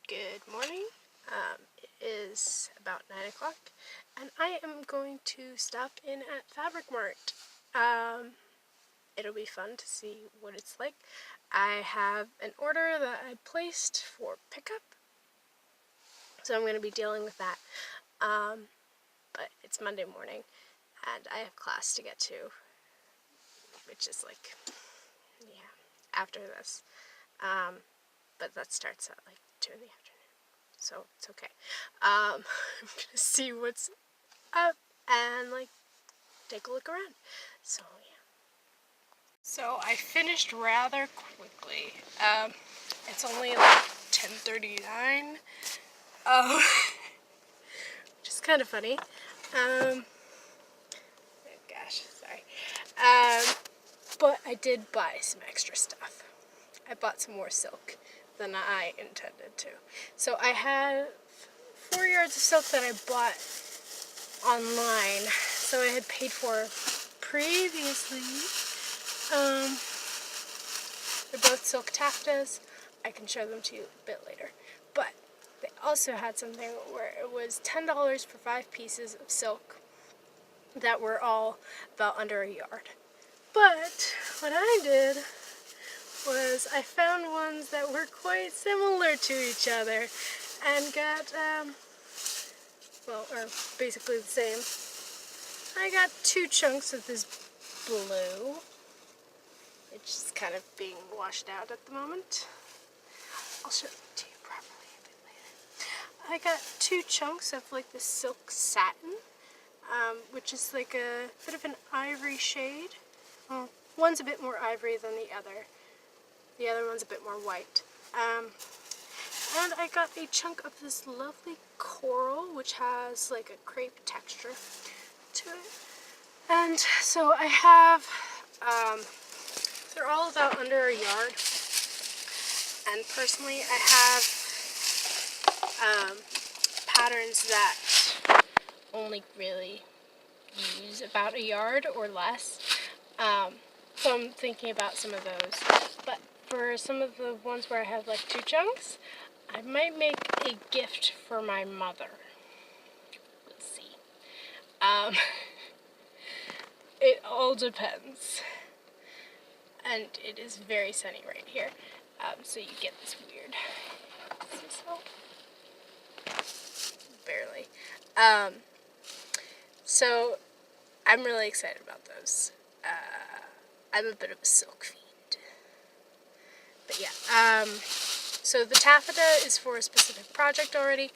Good morning. It is about 9 o'clock and I am going to stop in at Fabric Mart. It'll be fun to see what it's like. I have an order that I placed for pickup, so I'm going to be dealing with that. But it's Monday morning and I have class to get to, which is like, yeah, after this. But that starts at like 2 in the afternoon, so it's okay. I'm gonna see what's up and like take a look around. So yeah. So I finished rather quickly. It's only like 10:39. Which is kind of funny. Oh gosh, sorry. But I did buy some extra stuff. I bought some more silk than I intended to. So I have 4 yards of silk that I bought online, so I had paid for previously. They're both silk taffetas. I can show them to you a bit later. But they also had something where it was $10 for 5 pieces of silk that were all about under a yard. But what I did was I found ones that were quite similar to each other and got, or basically the same. I got 2 chunks of this blue, which is kind of being washed out at the moment. I'll show them to you properly a bit later. I got 2 chunks of like this silk satin, which is like a bit of an ivory shade. Well, one's a bit more ivory than the other. The other one's a bit more white. And I got a chunk of this lovely coral, which has like a crepe texture to it. And so I have, they're all about under a yard. And personally, I have patterns that only really use about a yard or less. So I'm thinking about some of those. But for some of the ones where I have like 2 chunks, I might make a gift for my mother. We'll see. It all depends. And it is very sunny right here. So you get this weird, barely. So I'm really excited about those. I'm a bit of a silk fiend. But yeah, so the taffeta is for a specific project already,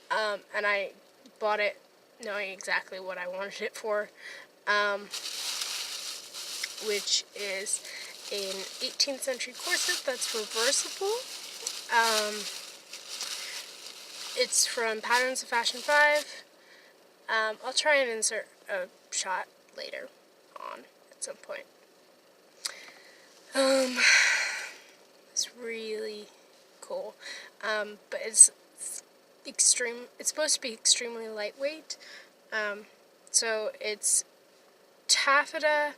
and I bought it knowing exactly what I wanted it for, which is an 18th century corset that's reversible. It's from Patterns of Fashion 5. I'll try and insert a shot later on at some point. It's really cool, but it's supposed to be extremely lightweight. So it's taffeta,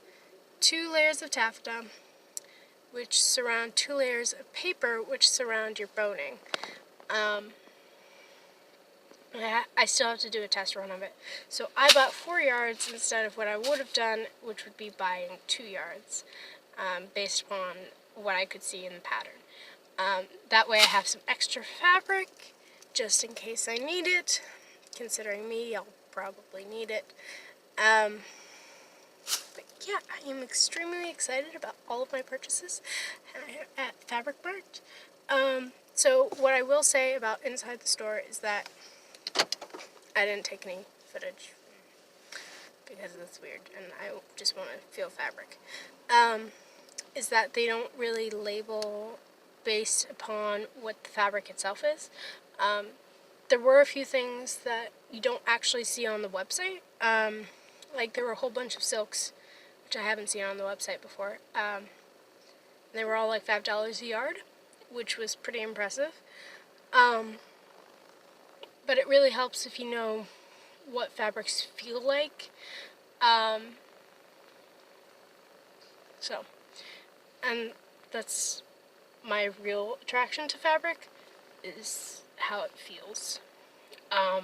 2 layers of taffeta, which surround 2 layers of paper, which surround your boning. I still have to do a test run of it. So I bought 4 yards instead of what I would have done, which would be buying 2 yards, based upon what I could see in the pattern. That way I have some extra fabric, just in case I need it. Considering me, I'll probably need it. But yeah, I am extremely excited about all of my purchases at Fabric Mart. So what I will say about inside the store is that I didn't take any footage because it's weird and I just want to feel fabric. Is that they don't really label based upon what the fabric itself is. There were a few things that you don't actually see on the website. Like there were a whole bunch of silks, which I haven't seen on the website before. They were all like $5 a yard, which was pretty impressive. But it really helps if you know what fabrics feel like. And that's my real attraction to fabric, is how it feels. But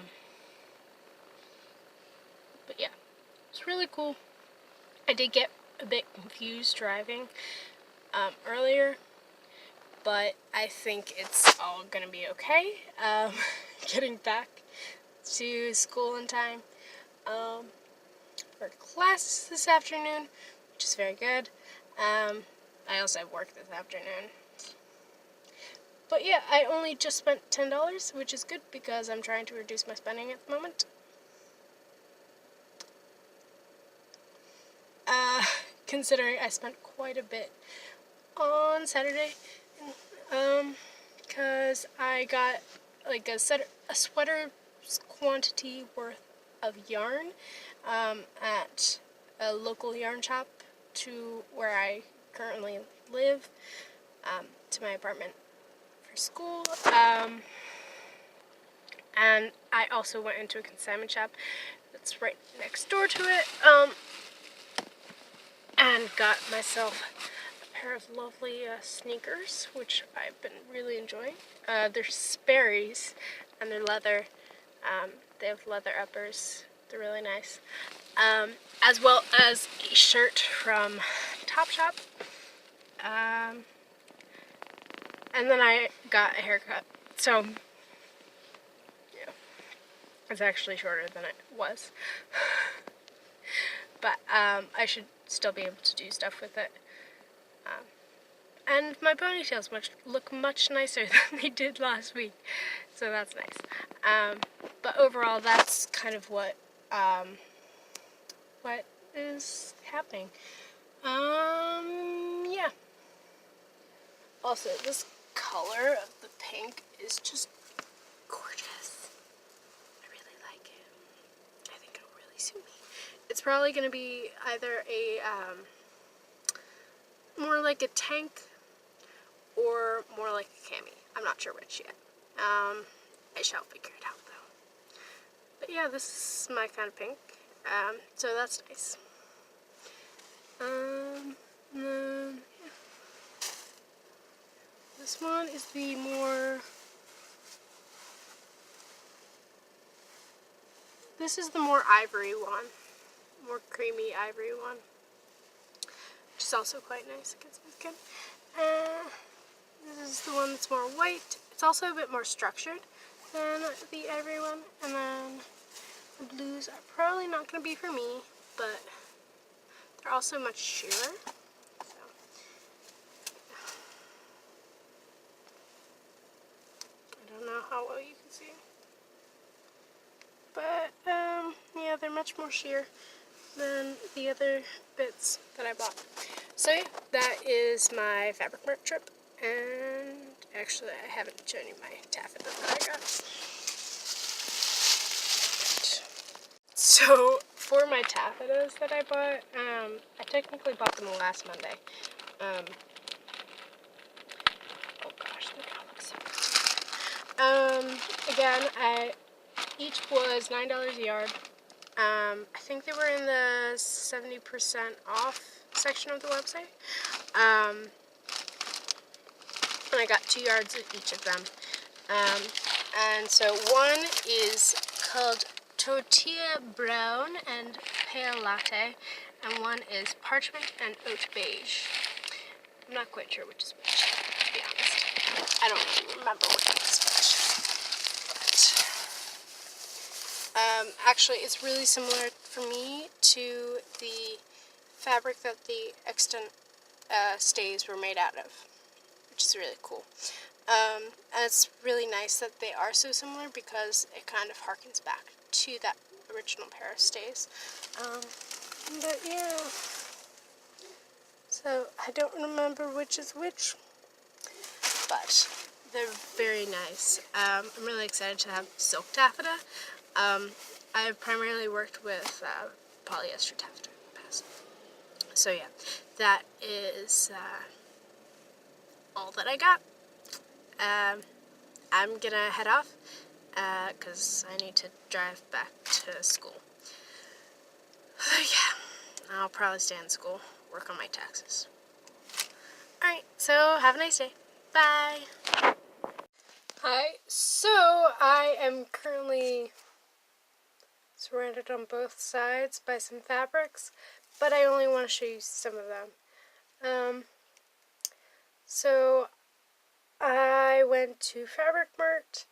yeah, it's really cool. I did get a bit confused driving earlier, but I think it's all gonna be okay. Getting back to school in time for classes this afternoon, which is very good. I also have work this afternoon. But yeah, I only just spent $10, which is good because I'm trying to reduce my spending at the moment. Considering I spent quite a bit on Saturday, because I got like a sweater quantity worth of yarn at a local yarn shop to where I currently live, to my apartment for school. And I also went into a consignment shop that's right next door to it, and got myself a pair of lovely sneakers, which I've been really enjoying. They're Sperry's, and they're leather. They have leather uppers. They're really nice. As well as a shirt from Topshop. And then I got a haircut. So, yeah, it's actually shorter than it was. But I should still be able to do stuff with it. And my ponytails look much nicer than they did last week, so that's nice. But overall, that's kind of what is happening. Yeah. Also, this color of the pink is just gorgeous. I really like it. I think it'll really suit me. It's probably going to be either a more like a tank or more like a cami. I'm not sure which yet. I shall figure it out though. But yeah, this is my kind of pink. So that's nice. Yeah. This one is the this is the more ivory one. More creamy ivory one. Which is also quite nice against my skin. This is the one that's more white. It's also a bit more structured than the ivory one. And then the blues are probably not going to be for me, but they're also much sheerer. So, I don't know how well you can see. But, yeah, they're much more sheer than the other bits that I bought. So yeah, that is my Fabric Mart trip. And actually, I haven't shown you my taffeta that I got. So for my taffetas that I bought, I technically bought them last Monday. Oh gosh, look how it looks so good. Again, each was $9 a yard. I think they were in the 70% off section of the website. And I got 2 yards of each of them. And so one is called Tortilla Brown and Pale Latte, and one is Parchment and Oat Beige. I'm not quite sure which is which, to be honest. I don't really remember which is which. Actually, it's really similar for me to the fabric that the extant stays were made out of, which is really cool. And it's really nice that they are so similar because it kind of harkens back to that original pair of stays. But yeah, so I don't remember which is which, but they're very nice. I'm really excited to have silk taffeta. I've primarily worked with polyester taffeta in the past. So yeah, that is all that I got. I'm gonna head off because I need to drive back to school. Yeah, I'll probably stay in school, work on my taxes. Alright, so have a nice day. Bye! Hi, so I am currently surrounded on both sides by some fabrics, but I only want to show you some of them. So I went to Fabric Mart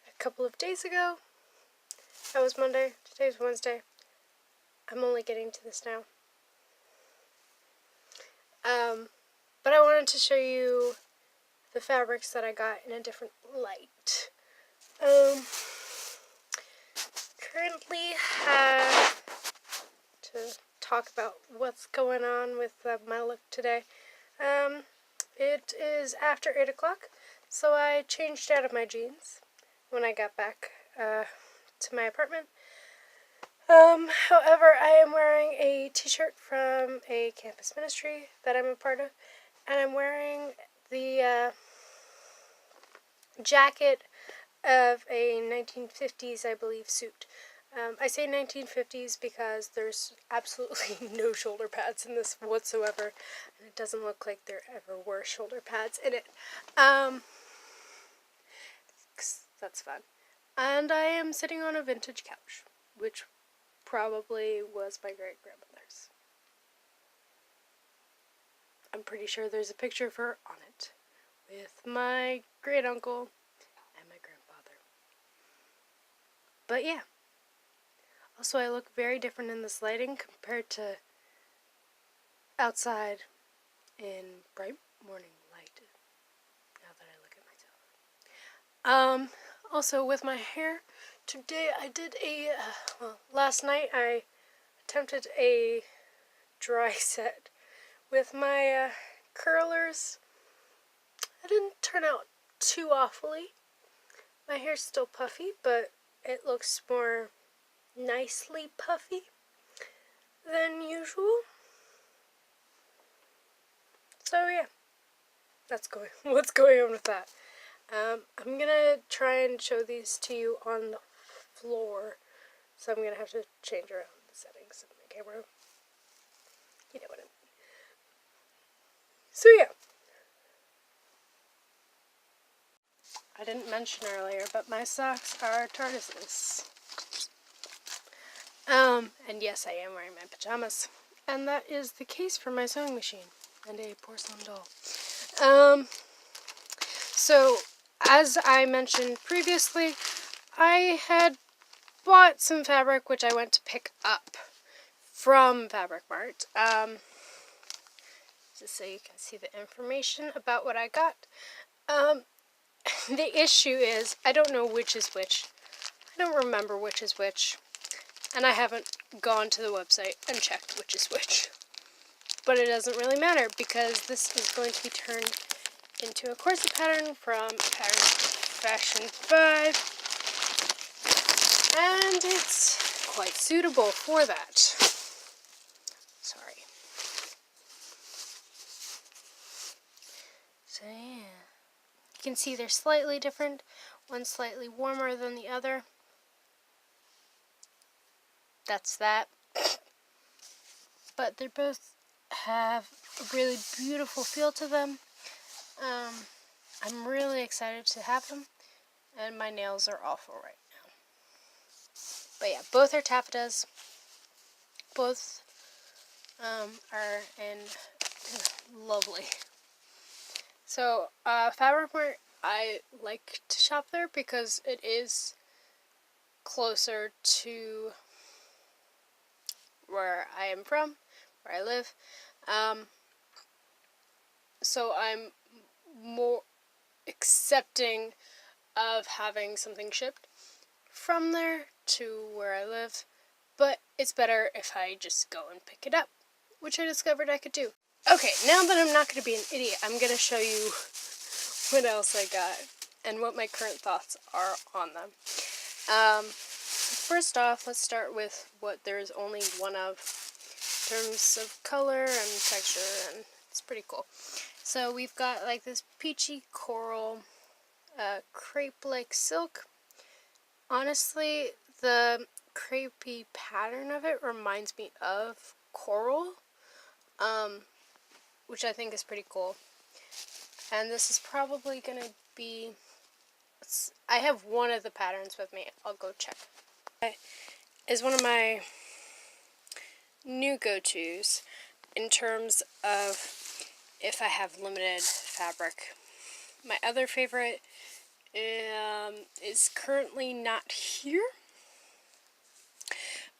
a couple of days ago. That was Monday, today's Wednesday. I'm only getting to this now. But I wanted to show you the fabrics that I got in a different light. Currently have to talk about what's going on with my look today. It is after 8 o'clock, so I changed out of my jeans when I got back to my apartment. However, I am wearing a t-shirt from a campus ministry that I'm a part of, and I'm wearing the jacket of a 1950s, I believe, suit. I say 1950s because there's absolutely no shoulder pads in this whatsoever, and it doesn't look like there ever were shoulder pads in it. That's fun. And I am sitting on a vintage couch, which probably was my great-grandmother's. I'm pretty sure there's a picture of her on it, with my great-uncle and my grandfather. But yeah. Also, I look very different in this lighting compared to outside in bright morning light, now that I look at myself. Also, with my hair, today I did last night I attempted a dry set with my curlers. It didn't turn out too awfully. My hair's still puffy, but it looks more nicely puffy than usual. So yeah, that's what's going on with that. I'm gonna try and show these to you on the floor, so I'm gonna have to change around the settings of my camera. You know what I mean. So yeah. I didn't mention earlier, but my socks are TARDISes. And yes, I am wearing my pajamas. And that is the case for my sewing machine and a porcelain doll. So, as I mentioned previously, I had bought some fabric which I went to pick up from Fabric Mart. Just so you can see the information about what I got. The issue is, I don't know which is which. I don't remember which is which. And I haven't gone to the website and checked which is which. But it doesn't really matter, because this is going to be turned into a corset pattern from Pattern Fashion 5. And it's quite suitable for that. Sorry. So yeah. You can see they're slightly different. One's slightly warmer than the other. That's that. But they both have a really beautiful feel to them. I'm really excited to have them. And my nails are awful right now. But yeah, both are taffetas. Both are in lovely. So, Fabric Mart, I like to shop there because it is closer to where I am from, where I live. So I'm more accepting of having something shipped from there to where I live, but it's better if I just go and pick it up, which I discovered I could do. Okay, now that I'm not going to be an idiot, I'm going to show you what else I got and what my current thoughts are on them. First off, let's start with what there's only one of in terms of color and texture, and it's pretty cool. So we've got like this peachy coral crepe-like silk. Honestly, the crepey pattern of it reminds me of coral, which I think is pretty cool. And this is probably going to be I have one of the patterns with me. I'll go check. Is one of my new go-tos in terms of if I have limited fabric. My other favorite is currently not here,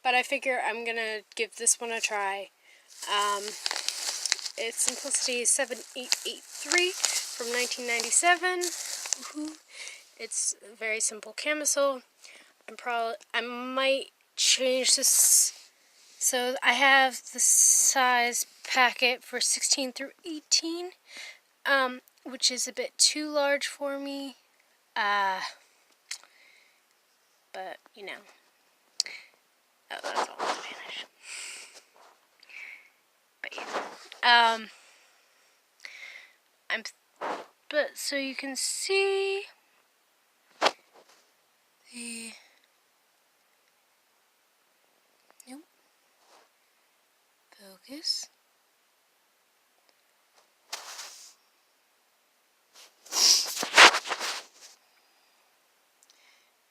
but I figure I'm gonna give this one a try. It's Simplicity 7883 from 1997. Woohoo. It's a very simple camisole. I might change this. So I have the size packet for 16 through 18, which is a bit too large for me. But you know, oh, that's all in Spanish. But yeah, but so you can see the, nope, focus.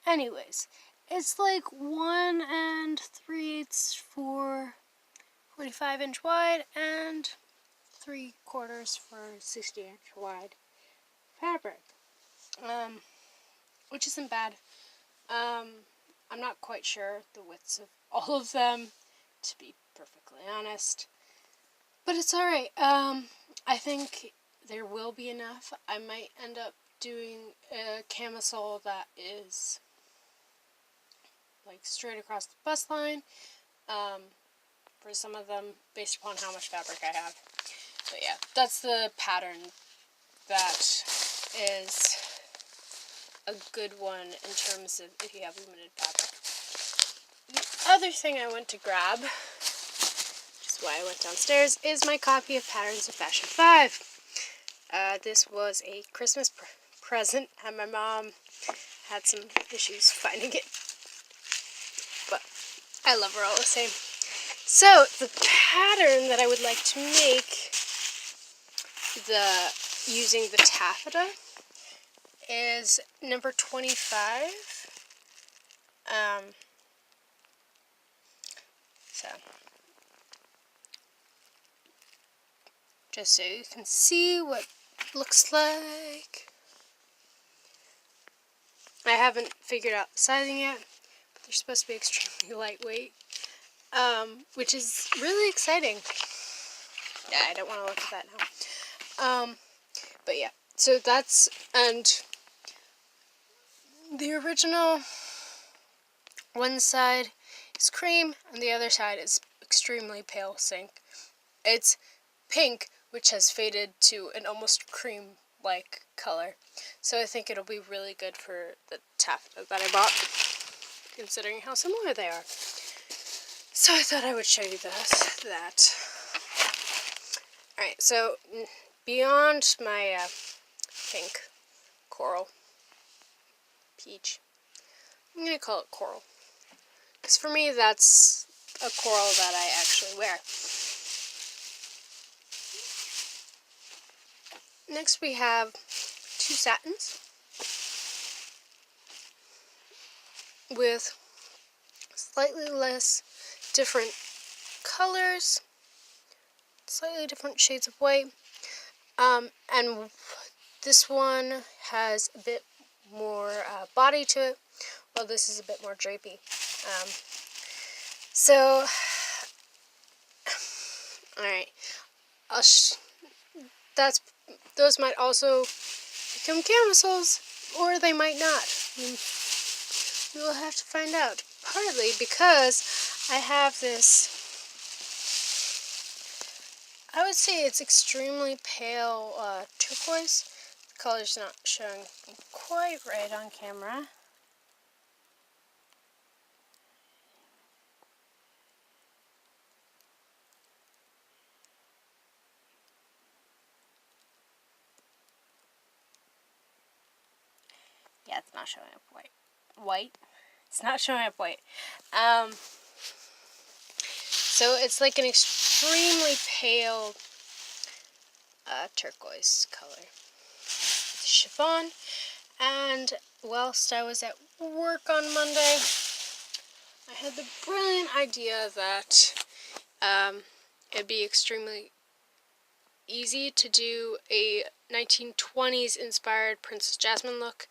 Anyways, it's like 1 3/8 for 45-inch wide and 3/4 for 60-inch wide fabric, which isn't bad. I'm not quite sure the widths of all of them, to be perfectly honest, but it's alright. I think there will be enough. I might end up doing a camisole that is like straight across the bust line, for some of them, based upon how much fabric I have. But yeah, that's the pattern that is a good one in terms of if you have limited fabric. The other thing I went to grab, which is why I went downstairs, is my copy of Patterns of Fashion 5. This was a Christmas present, and my mom had some issues finding it, but I love her all the same. So, the pattern that I would like to make using the taffeta is number 25. So, just so you can see what it looks like. I haven't figured out the sizing yet, but they're supposed to be extremely lightweight, which is really exciting. Yeah, I don't want to look at that now. But yeah, so that's, and the original, one side is cream and the other side is extremely pale pink. It's pink, which has faded to an almost cream-like color. So I think it'll be really good for the taffeta that I bought, considering how similar they are. So I thought I would show you that. Alright, so beyond my pink, coral, peach, I'm going to call it coral, because for me that's a coral that I actually wear. Next we have 2 satins with slightly less different colors, slightly different shades of white, and this one has a bit more body to it, while this is a bit more drapey. So, alright, those might also become camisoles, or they might not. We will have to find out. Partly because I have this, I would say it's extremely pale turquoise. The color's not showing quite right on camera. Yeah, it's not showing up white. It's not showing up white. So it's like an extremely pale turquoise color. It's chiffon, And whilst I was at work on Monday, I had the brilliant idea that it'd be extremely easy to do a 1920s inspired Princess Jasmine look.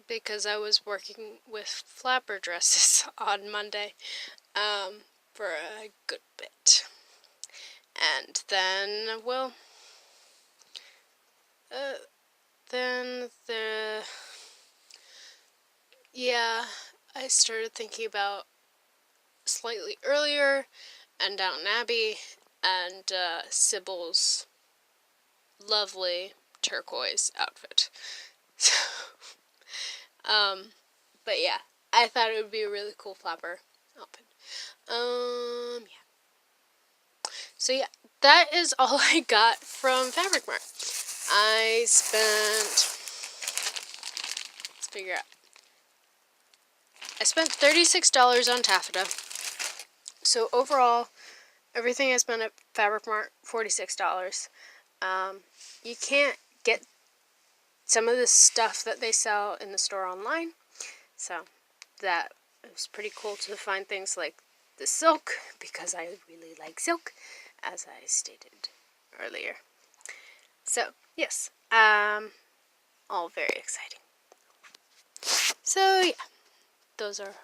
Because I was working with flapper dresses on Monday for a good bit. And then, well, I started thinking about Slightly Earlier and Downton Abbey and Sybil's lovely turquoise outfit. So, but yeah, I thought it would be a really cool flapper outfit. Yeah. So yeah, that is all I got from Fabric Mart. I spent, let's figure out. I spent $36 on taffeta. So overall, everything I spent at Fabric Mart, $46. You can't get some of the stuff that they sell in the store online. So that was pretty cool to find things like the silk, because I really like silk, as I stated earlier. So, yes, all very exciting. So, yeah, those are